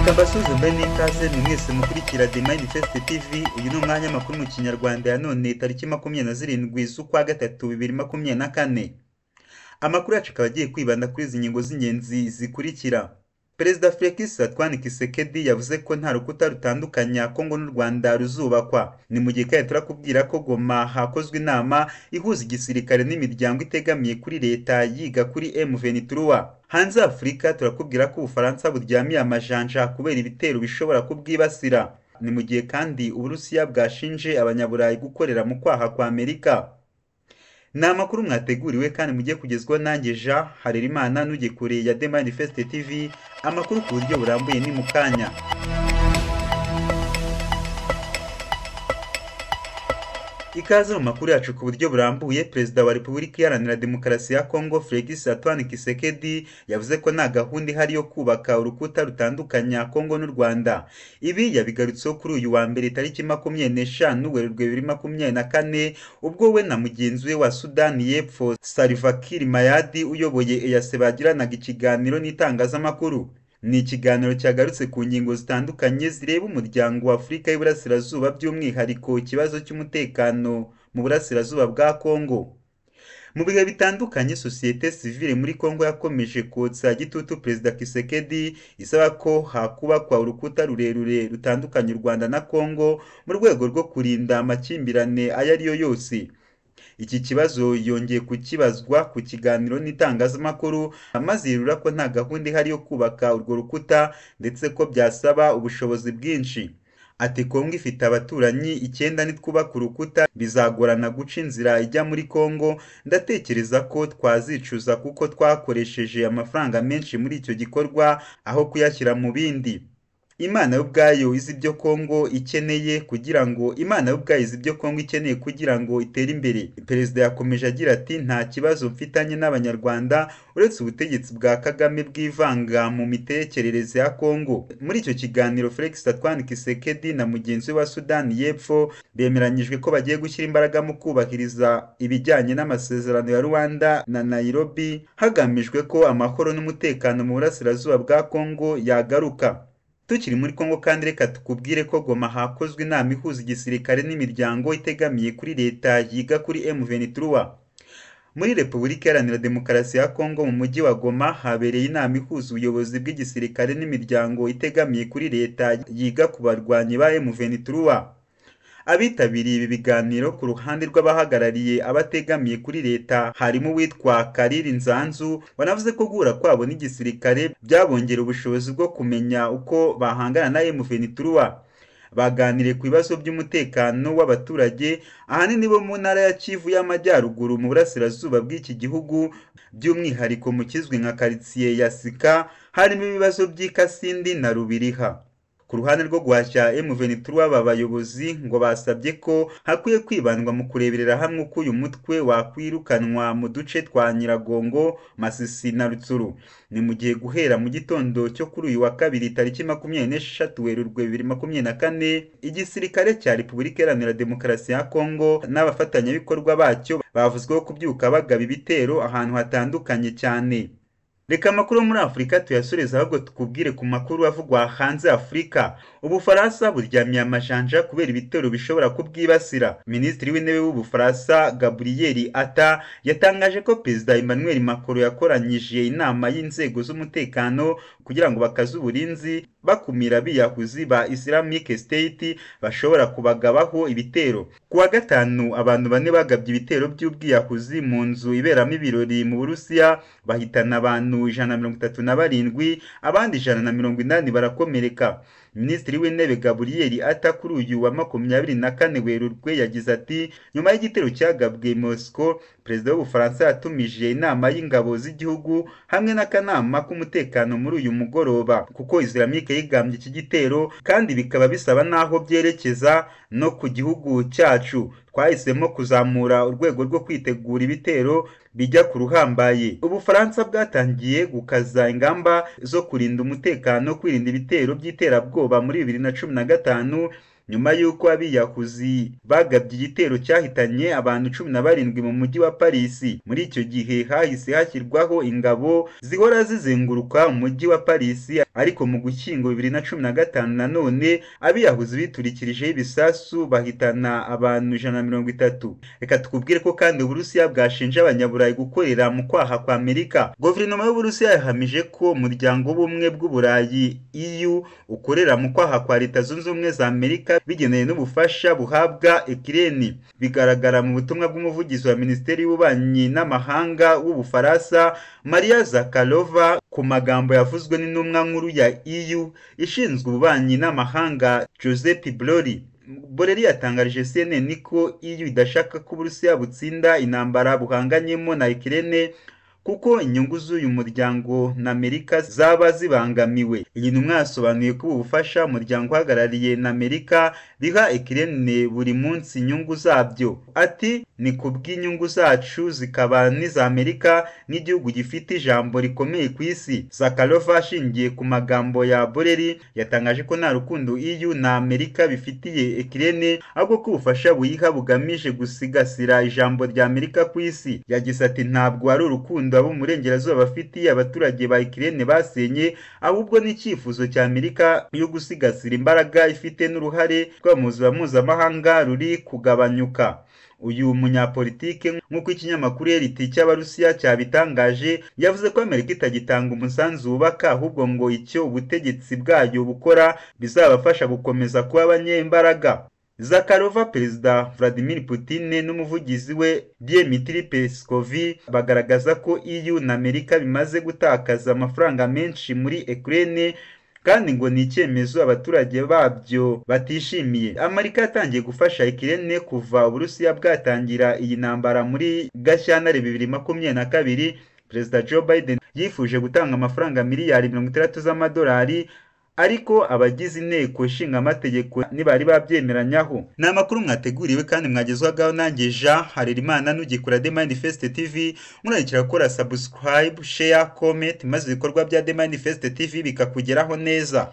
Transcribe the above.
Reka mbasuze mbe n'ikaze ni mwese mukurikira The Manifest TV. Uyu ni umwanya makuru mu Kinyarwanda ya none tariki 27 z'ukwa gatatu 2024. Amakuru yacu akaba agiye kwibanda kuri izi ngingo z'ingenzi zikurikira. Perezida Felix Antoine Tshisekedi yavuze ko nta rukuta rutandukanya Kongo n'u Rwanda ruzubakwa. Ni mu gihe kandi turakubwira ko Goma hakozwe inama ihuza igisirikare n'imiryango itegamiye kuri leta yiga kuri M23. Hanze Afrika turakubwira ko Ubufaransa buryamiye amajanja kubera ibitero bishobora kubwibasira. Ni mu gihe kandi Uburusiya bwashinje Abanyaburayi gukorera mu kwaha kwa Amerika. Ni amakuru mwateguriwe kandi mugiye kugezwaho nanjye Jean Harerimana n'ujye kure ya The Manifest TV. Amakuru ku buryo burambuye ni mu kanya. Ikaze mu makuru yacu ku buryo burambuye. Perezida wa Repubulika Iharanira Demokarasi ya Kongo Felix Antoine Tshisekedi yavuze ko nta gahunda ihari yo kubaka urukuta rutandukanya Kongo n'u Rwanda. Ibi yabigarutseho kuri uyu wa mbere tariki 25 Werurwe 2024 ubwo we na mugenzi we wa Sudani y'Epfo Salva Kiir Mayadi uyoboye EAC bagiranaga ikiganiro n'itangazamakuru. Ni ikiganiro cyagarutse ku ngingo zitandukanye zireba umuryango wa Afurika y'Iburasirazuba by'umwihariko ikibazo cy'umutekano mu burasirazuba bwa Kongo. Mu bihe bitandukanye sosiyete sivile muri Kongo yakomeje kotsa gitutu Perezida Tshisekedi isaba ko hakubakwa urukuta rurerure rutandukanye u Rwanda na Kongo mu rwego rwo kurinda amakimbirane ayo ariyo yose. Iki kibazo yongeye kukibazwa ku kiganiro n'itangazamakuru amaze yirura ko nta gahunda ihari yo kubaka urwo rukuta ndetse ko byasaba ubushobozi bwinshi. Ati Kongo ifite abaturanyi 9 nitwubaka urukuta bizagorana guca inzira ijya muri Kongo. Ndatekereza ko twazicuza kuko twakoresheje amafaranga menshi muri icyo gikorwa aho kuyashyira mu bindi. Imana y'ubwayo izi ibyo Kongo ikeneye kugira ngo itere imbere. Perezida yakomeje agira ati nta kibazo mfitanye n'Abanyarwanda uretse ubutegetsi bwa Kagame bwivanga mu mitekerereze ya Kongo. Muri icyo kiganiro Felix Antoine Tshisekedi na mugenzi we wa Sudani y'Epfo bemeranyijwe ko bagiye gushyira imbaraga mu kubahiriza ibijyanye n'amasezerano ya Rwanda na Nairobi hagamijwe ko amahoro n'umutekano mu burasirazuba bwa Kongo yagaruka. Tukiri muri Kongo kandi reka tukubwire ko Goma hakozwe inama ihuza igisirikare n'imiryango itegamiye kuri leta yiga kuri M23. Muri Repubulika Iharanira Demokarasi ya Kongo mu mujyi wa Goma habereye inama ihuza ubuyobozi bw'igisirikare n'imiryango itegamiye kuri leta yiga ku barwanyi ba M23. Abitabiriye ibi biganiro ku ruhande rw'abahagarariye abategamiye kuri leta harimo witwa Kariri Nzanzu wanavuze ko guhura kwabo n'igisirikare byabongera ubushobozi bwo kumenya uko bahangana na M23. Baganiriye ku bibazo by'umutekano w'abaturage ahanini bo mu ntara ya Kivu y'Amajyaruguru mu burasirazuba bw'iki gihugu by'umwihariko mu kizwi nka quartier ya Sika harimo ibibazo by'Ikasindi na Rubiriha. Ku ruhande rwo guhashya M23 aba bayobozi ngo basabye ko hakwiye kwibandwa mu kureberera hamwe uko uyu mutwe wakwirukanwa mu duce twa Nyiragongo, Masisi na Rutsuru. Ni mu gihe guhera mu gitondo cyo kuri uyu wa kabiri tariki 26 Werurwe 2024 igisirikare cya Repubulika Iharanira Demokarasi ya Kongo n'abafatanyabikorwa bacyo bavuzweho kubyuka bagaba ibitero ahantu hatandukanye cyane. Reka amakuru muri Afrika tuyasoreza ahubwo tukubwire ku makuru avugwa hanze Afrika. Ubufaransa buryamiye amajanja kubera ibitero bishobora kubwibasira. Minisitiri w'intebe w'Ubufaransa Gabriel Attal yatangaje ko Perezida Emmanuel Macron yakoranyije inama y'inzego z'umutekano kugira ngo bakaze uburinzi bakumira biyahuzi ba Islamic State bashobora kubagabaho ibitero. Kuwa gatanu abantu 4 bagabye ibitero by'ubwiyahuzi mu nzu iberamo ibirori mu Burusiya bahitana abantu 137 abandi 180 barakomereka. Minisitiri w'intebe Gabriel Attal kuri uyu wa 24 Werurwe yagize ati nyuma y'igitero cyagabwe Moscow Perezida w'Ubufaransa yatumije inama y'ingabo z'igihugu hamwe n'akanama k'umutekano muri uyu mugoroba kuko Islamic yigambye iki gitero kandi bikaba bisaba naho byerekeza no ku gihugu cyacu. Twahisemo kuzamura urwego rwo kwitegura ibitero bijya ku ruhambaye. Ubufaransa bwatangiye gukaza ingamba zo kurinda umutekano, kwirinda ibitero by'iterabwoba muri 2015 nyuma y'uko abiyahuzi bagabye igitero cyahitanye abantu 17 mu mujyi wa Paris. Muri icyo gihe hahise hashyirwaho ingabo zihora zizenguruka umujyi wa Paris, ariko mu Gushyingo 2015 nanone abiyahuzi biturikirijeho ibisasu bahitana abantu 130. Reka tukubwire ko kandi Uburusiya bwashinja Abanyaburayi gukorera mu kwaha kwa Amerika. Guverinoma y'Uburusiya yahamije ko umuryango w'ubumwe bw'Uburayi EU ukorera mu kwaha kwa Leta Zunze Ubumwe za Amerika bigeneye n'ubufasha buhabwa Ukraine. Bigaragara mu butumwa bw'umuvugizi wa Minisiteri y'Ububanyi n'Amahanga w'Ubufaransa Maria Zakharova ku magambo yavuzwe n'intumwa nkuru ya EU ishinzwe ububanyi n'amahanga Joseph Borrell yatangarije CNN ko EU idashaka ko Uburusiya butsinda intambara buhanganyemo na Ukraine kuko inyungu z'uyu muryango na Amerika zaba zibangamiwe. Iyi ntumwa yasobanuye ko ubufasha umuryango uhagarariye na Amerika biha Ukraine buri munsi inyungu zabyo. Ati ni kubw'inyungu zacu zikaba n'iza Amerika n'igihugu gifite ijambo rikomeye ku isi. Zakharova ashingiye ku magambo ya Borrell yatangaje ko nta rukundo EU na Amerika bifitiye Ukraine, ahubwo ko ubufasha buyiha bugamije gusigasira ijambo rya Amerika ku isi. Yagize ati ntabwo ari urukundo abo murengerazuba bafitiye abaturage ba Ukraine basenye, ahubwo n'icyifuzo cya Amerika yo gusigasira imbaraga ifite n'uruhare mpuzamahanga ruri kugabanyuka. Uyu munyapolitike nk'uko ikinyamakuru RT cy'Abarusiya cyabitangaje yavuze ko Amerika itagitanga umusanzu wubaka, ahubwo ngo icyo ubutegetsi bwayo bukora bizabafasha gukomeza kuba abanyembaraga. Zakharova, Perezida Vladimir Putin n'umuvugizi we Dmitry Peskov bagaragaza ko EU na Amerika bimaze gutakaza amafaranga menshi muri Ukraine, kandi ngo ni icyemezo abaturage babyo batishimiye. Amerika yatangiye gufasha Ukraine kuva Uburusiya bwatangira iyi ntambara muri Gashyantare 2022. Perezida Joe Biden yifuje gutanga amafaranga miliyari 60 z'amadolari, ariko abagize inteko ishinga amategeko ntibari babyemeranyaho. Ni amakuru mwateguriwe kandi mwagezwagaho nanjye Jean Harerimana n'ugikora The Manifest TV. Murarikira gukora subscribe, share, comment maze ibikorwa bya The Manifest TV bikakugeraho neza.